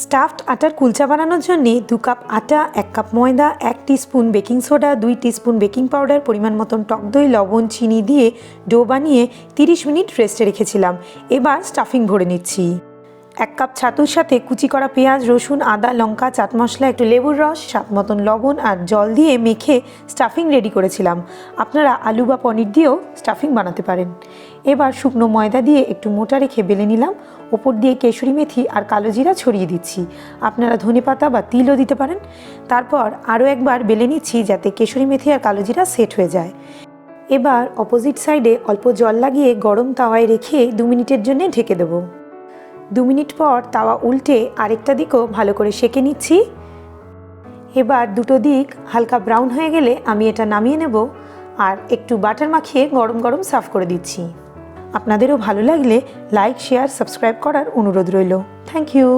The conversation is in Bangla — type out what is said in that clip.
স্টাফড আটার কুলচা বানানোর জন্য 2 কাপ আটা, 1 কাপ ময়দা, 1 teaspoon baking soda, 2 teaspoon baking powder, পরিমাণ মতন টক দই, লবণ, চিনি দিয়ে ডো বানিয়ে 30 মিনিট রেস্টে রেখেছিলাম। এবার স্টাফিং ভরে নিচ্ছি। 1 কাপ ছাতুর সাথে কুচি করা পেঁয়াজ, রসুন, আদা, লঙ্কা, চাট মশলা, একটু লেবুর রস, স্বাদ মতন লবণ আর জল দিয়ে মেখে স্টাফিং রেডি করেছিলাম। আপনারা আলু বা পনির দিয়েও স্টাফিং বানাতে পারেন। এবার শুকনো ময়দা দিয়ে একটু মোটা রেখে বেলে নিলাম। ওপর দিয়ে কেশরি মেথি আর কালো জিরা ছড়িয়ে দিচ্ছি। আপনারা ধনেপাতা বা তিলও দিতে পারেন। তারপর আরও একবার বেলে নিচ্ছি যাতে কেশরি মেথি আর কালো জিরা সেট হয়ে যায়। এবার অপোজিট সাইডে অল্প জল লাগিয়ে গরম তাওয়ায় রেখে 2 মিনিটের জন্য ঢেকে দেবো। 2 মিনিট পর তাওয়া উল্টে আরেকটা দিকও ভালো করে সেঁকে নিচ্ছি। এবার দুটো দিক হালকা ব্রাউন হয়ে গেলে আমি এটা নামিয়ে নেব আর একটু বাটার মাখিয়ে গরম গরম সার্ভ করে দিচ্ছি। আপনাদেরও ভালো লাগলে লাইক, শেয়ার, সাবস্ক্রাইব করার অনুরোধ রইল। Thank you.